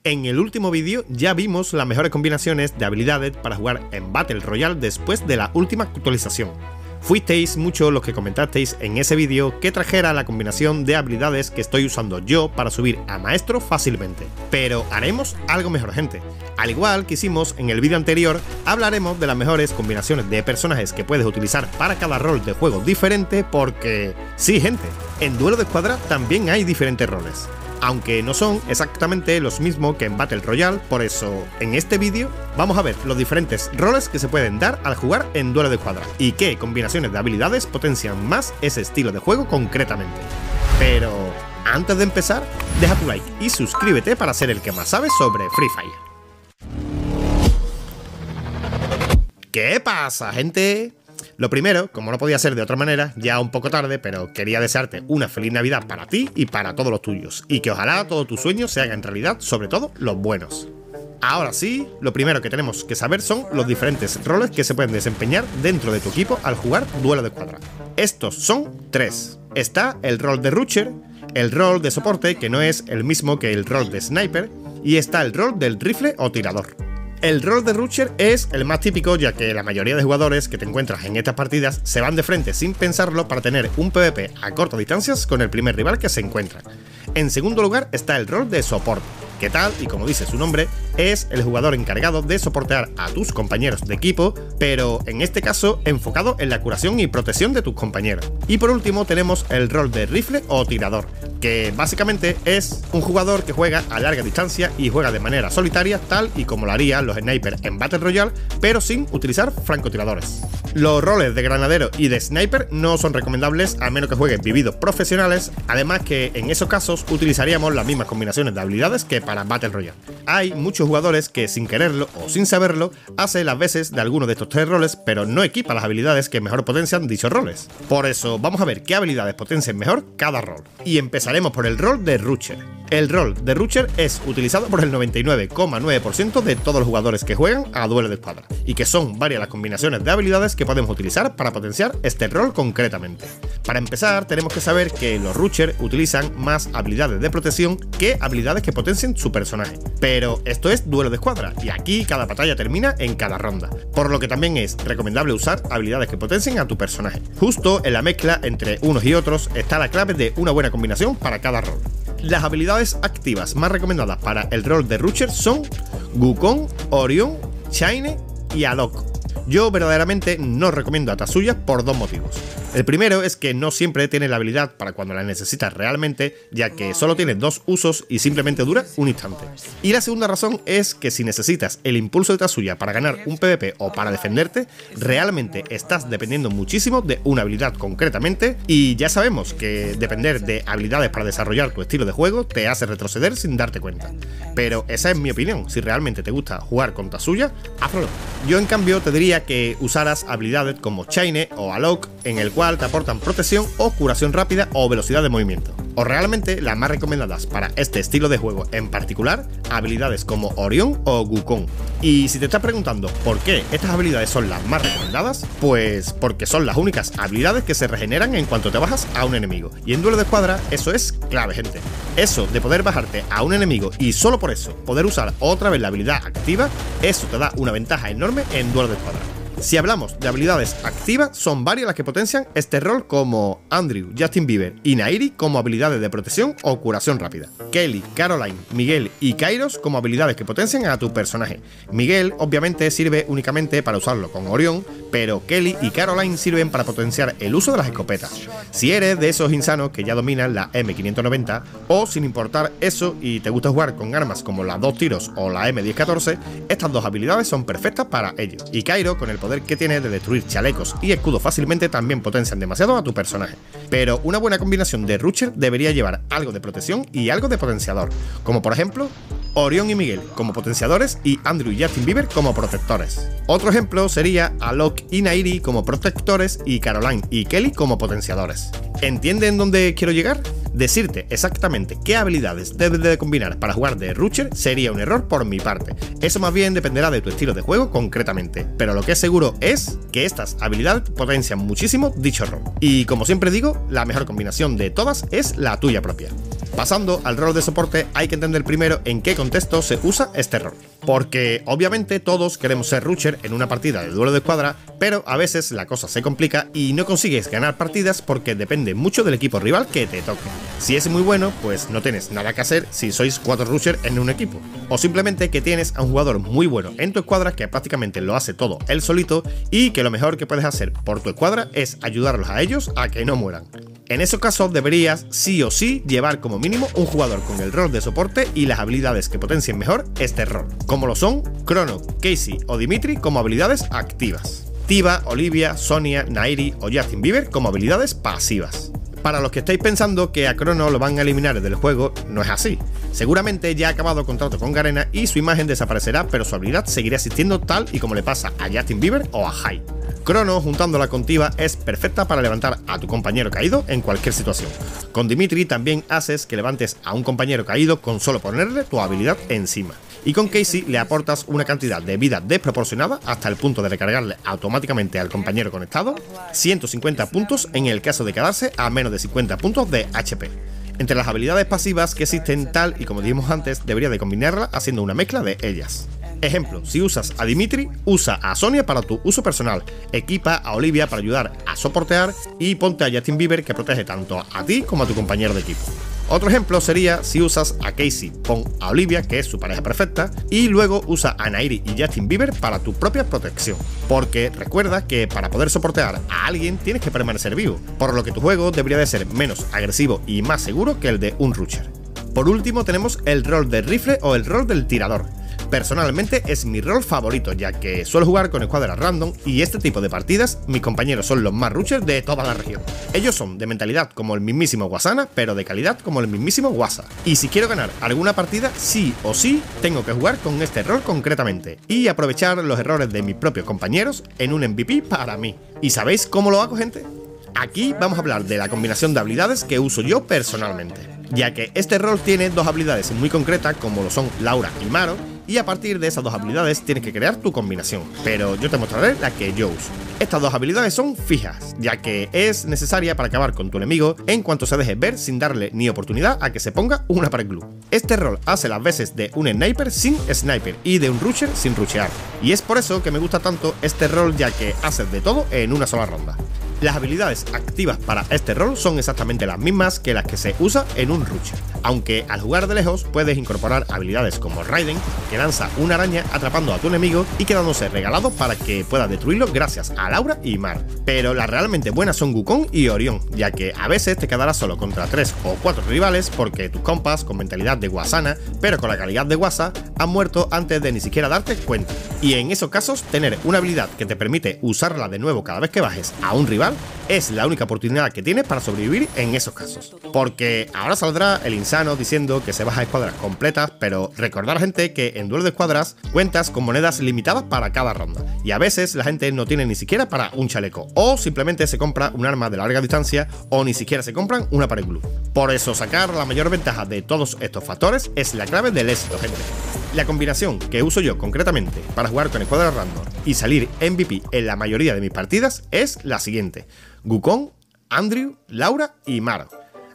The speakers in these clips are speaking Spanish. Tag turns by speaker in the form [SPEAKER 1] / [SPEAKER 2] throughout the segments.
[SPEAKER 1] En el último vídeo ya vimos las mejores combinaciones de habilidades para jugar en Battle Royale después de la última actualización. Fuisteis muchos los que comentasteis en ese vídeo que trajera la combinación de habilidades que estoy usando yo para subir a maestro fácilmente. Pero haremos algo mejor, gente. Al igual que hicimos en el vídeo anterior, hablaremos de las mejores combinaciones de personajes que puedes utilizar para cada rol de juego diferente porque... sí, gente, en Duelo de Escuadra también hay diferentes roles. Aunque no son exactamente los mismos que en Battle Royale, por eso en este vídeo vamos a ver los diferentes roles que se pueden dar al jugar en Duelo de Escuadra y qué combinaciones de habilidades potencian más ese estilo de juego concretamente. Pero antes de empezar, deja tu like y suscríbete para ser el que más sabe sobre Free Fire. ¿Qué pasa, gente? Lo primero, como no podía ser de otra manera, ya un poco tarde, pero quería desearte una feliz Navidad para ti y para todos los tuyos, y que ojalá todos tus sueños se hagan realidad, sobre todo los buenos. Ahora sí, lo primero que tenemos que saber son los diferentes roles que se pueden desempeñar dentro de tu equipo al jugar Duelo de Escuadra. Estos son 3. Está el rol de Rusher, el rol de soporte, que no es el mismo que el rol de Sniper, y está el rol del rifle o tirador. El rol de Rusher es el más típico, ya que la mayoría de jugadores que te encuentras en estas partidas se van de frente sin pensarlo para tener un PvP a cortas distancias con el primer rival que se encuentran. En segundo lugar está el rol de soporte, que tal y como dice su nombre, es el jugador encargado de soportear a tus compañeros de equipo, pero en este caso enfocado en la curación y protección de tus compañeros. Y por último tenemos el rol de rifle o tirador, que básicamente es un jugador que juega a larga distancia y juega de manera solitaria, tal y como lo harían los snipers en Battle Royale, pero sin utilizar francotiradores. Los roles de granadero y de sniper no son recomendables a menos que juegues vividos profesionales, además que en esos casos utilizaríamos las mismas combinaciones de habilidades que para Battle Royale. Hay muchos jugadores que sin quererlo o sin saberlo hace las veces de alguno de estos 3 roles, pero no equipa las habilidades que mejor potencian dichos roles. Por eso vamos a ver qué habilidades potencian mejor cada rol. Y empezaremos por el rol de Rusher. El rol de Rusher es utilizado por el 99,9% de todos los jugadores que juegan a Duelo de Escuadra, y que son varias las combinaciones de habilidades que podemos utilizar para potenciar este rol concretamente. Para empezar, tenemos que saber que los Rusher utilizan más habilidades de protección que habilidades que potencien su personaje. Pero esto es Duelo de Escuadra, y aquí cada batalla termina en cada ronda, por lo que también es recomendable usar habilidades que potencien a tu personaje. Justo en la mezcla entre unos y otros está la clave de una buena combinación para cada rol. Las habilidades activas más recomendadas para el rol de Rusher son Wukong, Orion, Chaine y Alok. Yo verdaderamente no recomiendo a Tatsuya por 2 motivos. El primero es que no siempre tiene la habilidad para cuando la necesitas realmente, ya que solo tiene 2 usos y simplemente dura un instante. Y la segunda razón es que si necesitas el impulso de Tatsuya para ganar un PvP o para defenderte, realmente estás dependiendo muchísimo de una habilidad concretamente, y ya sabemos que depender de habilidades para desarrollar tu estilo de juego te hace retroceder sin darte cuenta. Pero esa es mi opinión. Si realmente te gusta jugar con Tatsuya, hazlo. Yo en cambio te diría que usaras habilidades como Chaine o Alok, en el cual te aportan protección o curación rápida o velocidad de movimiento. O realmente las más recomendadas para este estilo de juego en particular, habilidades como Orion o Wukong. Y si te estás preguntando por qué estas habilidades son las más recomendadas, pues porque son las únicas habilidades que se regeneran en cuanto te bajas a un enemigo. Y en Duelo de Escuadra eso es clave, gente. Eso de poder bajarte a un enemigo y solo por eso poder usar otra vez la habilidad activa, eso te da una ventaja enorme en Duelo de Escuadra. Si hablamos de habilidades activas, son varias las que potencian este rol, como Andrew, Justin Bieber y Nairi como habilidades de protección o curación rápida. Kelly, Caroline, Miguel y Kairos como habilidades que potencian a tu personaje. Miguel obviamente sirve únicamente para usarlo con Orion, pero Kelly y Caroline sirven para potenciar el uso de las escopetas. Si eres de esos insanos que ya dominan la M590, o sin importar eso y te gusta jugar con armas como la 2 tiros o la M1014, estas 2 habilidades son perfectas para ello. Y Kairo, con el poder que tiene de destruir chalecos y escudos fácilmente, también potencian demasiado a tu personaje. Pero una buena combinación de Rusher debería llevar algo de protección y algo de potenciador, como por ejemplo Orion y Miguel como potenciadores y Andrew y Justin Bieber como protectores. Otro ejemplo sería Alok y Nairi como protectores y Caroline y Kelly como potenciadores. ¿Entienden dónde quiero llegar? Decirte exactamente qué habilidades debes de combinar para jugar de Rusher sería un error por mi parte. Eso más bien dependerá de tu estilo de juego concretamente, pero lo que es seguro es que estas habilidades potencian muchísimo dicho rol. Y como siempre digo, la mejor combinación de todas es la tuya propia. Pasando al rol de soporte, hay que entender primero en qué contexto se usa este rol. Porque obviamente todos queremos ser rusher en una partida de duelo de escuadra, pero a veces la cosa se complica y no consigues ganar partidas porque depende mucho del equipo rival que te toque. Si es muy bueno, pues no tienes nada que hacer si sois 4 rushers en un equipo. O simplemente que tienes a un jugador muy bueno en tu escuadra que prácticamente lo hace todo él solito y que lo mejor que puedes hacer por tu escuadra es ayudarlos a ellos a que no mueran. En esos casos deberías sí o sí llevar como mínimo un jugador con el rol de soporte y las habilidades que potencien mejor este rol, como lo son Chrono, Casey o Dimitri como habilidades activas, Tiba, Olivia, Sonia, Nairi o Justin Bieber como habilidades pasivas. Para los que estáis pensando que a Chrono lo van a eliminar del juego, no es así. Seguramente ya ha acabado contrato con Garena y su imagen desaparecerá, pero su habilidad seguirá existiendo tal y como le pasa a Justin Bieber o a Hyde. Chrono, juntándola con Tiba, es perfecta para levantar a tu compañero caído en cualquier situación. Con Dimitri también haces que levantes a un compañero caído con solo ponerle tu habilidad encima. Y con Casey le aportas una cantidad de vida desproporcionada hasta el punto de recargarle automáticamente al compañero conectado 150 puntos en el caso de quedarse a menos de 50 puntos de HP. Entre las habilidades pasivas que existen, tal y como dijimos antes, debería de combinarla haciendo una mezcla de ellas. Ejemplo, si usas a Dimitri, usa a Sonia para tu uso personal, equipa a Olivia para ayudar a soportear y ponte a Justin Bieber que protege tanto a ti como a tu compañero de equipo. Otro ejemplo sería si usas a Casey, pon a Olivia, que es su pareja perfecta, y luego usa a Nairi y Justin Bieber para tu propia protección. Porque recuerda que para poder soportear a alguien tienes que permanecer vivo, por lo que tu juego debería de ser menos agresivo y más seguro que el de un rusher. Por último tenemos el rol de rifle o el rol del tirador. Personalmente es mi rol favorito, ya que suelo jugar con escuadras random y este tipo de partidas mis compañeros son los más rushers de toda la región. Ellos son de mentalidad como el mismísimo Wasana, pero de calidad como el mismísimo Wasa. Y si quiero ganar alguna partida, sí o sí tengo que jugar con este rol concretamente y aprovechar los errores de mis propios compañeros en un MVP para mí. ¿Y sabéis cómo lo hago, gente? Aquí vamos a hablar de la combinación de habilidades que uso yo personalmente, ya que este rol tiene dos habilidades muy concretas como lo son Laura y Maro, y a partir de esas dos habilidades tienes que crear tu combinación, pero yo te mostraré la que yo uso. Estas dos habilidades son fijas, ya que es necesaria para acabar con tu enemigo en cuanto se deje ver sin darle ni oportunidad a que se ponga una pared glue. Este rol hace las veces de un sniper sin sniper y de un rusher sin rushear, y es por eso que me gusta tanto este rol, ya que haces de todo en una sola ronda. Las habilidades activas para este rol son exactamente las mismas que las que se usa en un rusher, aunque al jugar de lejos puedes incorporar habilidades como Raiden, que lanza una araña atrapando a tu enemigo y quedándose regalado para que puedas destruirlo gracias a Laura y Mar. Pero las realmente buenas son Wukong y Orión, ya que a veces te quedarás solo contra 3 o 4 rivales porque tus compas con mentalidad de Wasana, pero con la calidad de Wasa, han muerto antes de ni siquiera darte cuenta. Y en esos casos, tener una habilidad que te permite usarla de nuevo cada vez que bajes a un rival es la única oportunidad que tienes para sobrevivir en esos casos. Porque ahora saldrá el insano diciendo que se baja escuadras completas, pero recordar, gente, que en duelo de escuadras cuentas con monedas limitadas para cada ronda, y a veces la gente no tiene ni siquiera para un chaleco, o simplemente se compra un arma de larga distancia, o ni siquiera se compran una pared glue. Por eso sacar la mayor ventaja de todos estos factores es la clave del éxito, gente. La combinación que uso yo concretamente para jugar con escuadras random y salir MVP en la mayoría de mis partidas es la siguiente: Wukong, Andrew, Laura y Maro.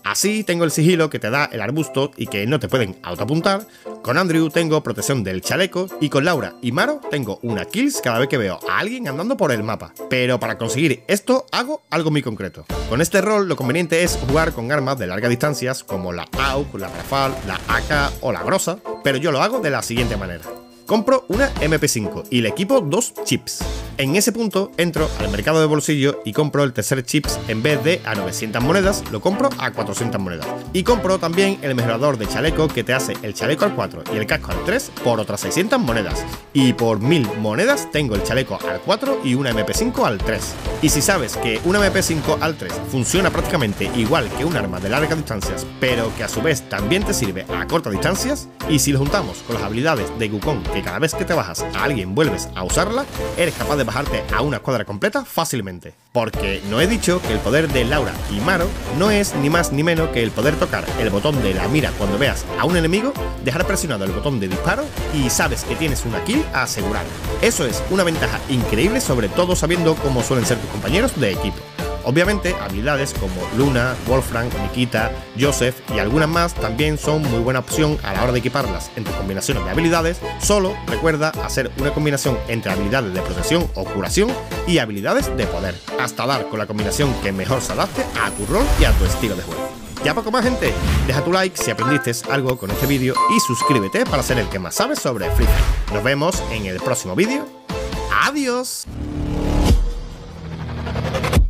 [SPEAKER 1] Así tengo el sigilo que te da el arbusto y que no te pueden autoapuntar. Con Andrew tengo protección del chaleco y con Laura y Maro tengo una kills cada vez que veo a alguien andando por el mapa. Pero para conseguir esto hago algo muy concreto. Con este rol lo conveniente es jugar con armas de largas distancias como la AUG, la Rafale, la AK o la Grosa, pero yo lo hago de la siguiente manera. Compro una MP5 y le equipo 2 chips. En ese punto entro al mercado de bolsillo y compro el tercer chips, en vez de a 900 monedas, lo compro a 400 monedas. Y compro también el mejorador de chaleco que te hace el chaleco al 4 y el casco al 3 por otras 600 monedas. Y por 1000 monedas tengo el chaleco al 4 y una MP5 al 3. Y si sabes que una MP5 al 3 funciona prácticamente igual que un arma de largas distancias, pero que a su vez también te sirve a cortas distancias, y si lo juntamos con las habilidades de Wukong, que cada vez que te bajas a alguien vuelves a usarla, eres capaz de bajarte a una escuadra completa fácilmente. Porque no he dicho que el poder de Laura y Maro no es ni más ni menos que el poder tocar el botón de la mira cuando veas a un enemigo, dejar presionado el botón de disparo y sabes que tienes una kill asegurada. Eso es una ventaja increíble, sobre todo sabiendo cómo suelen ser tus compañeros de equipo. Obviamente, habilidades como Luna, Wolfram, Nikita, Joseph y algunas más también son muy buena opción a la hora de equiparlas en tus combinaciones de habilidades. Solo recuerda hacer una combinación entre habilidades de protección o curación y habilidades de poder, hasta dar con la combinación que mejor se adapte a tu rol y a tu estilo de juego. Ya poco más, gente. Deja tu like si aprendiste algo con este vídeo y suscríbete para ser el que más sabe sobre Free Fire. Nos vemos en el próximo vídeo. ¡Adiós!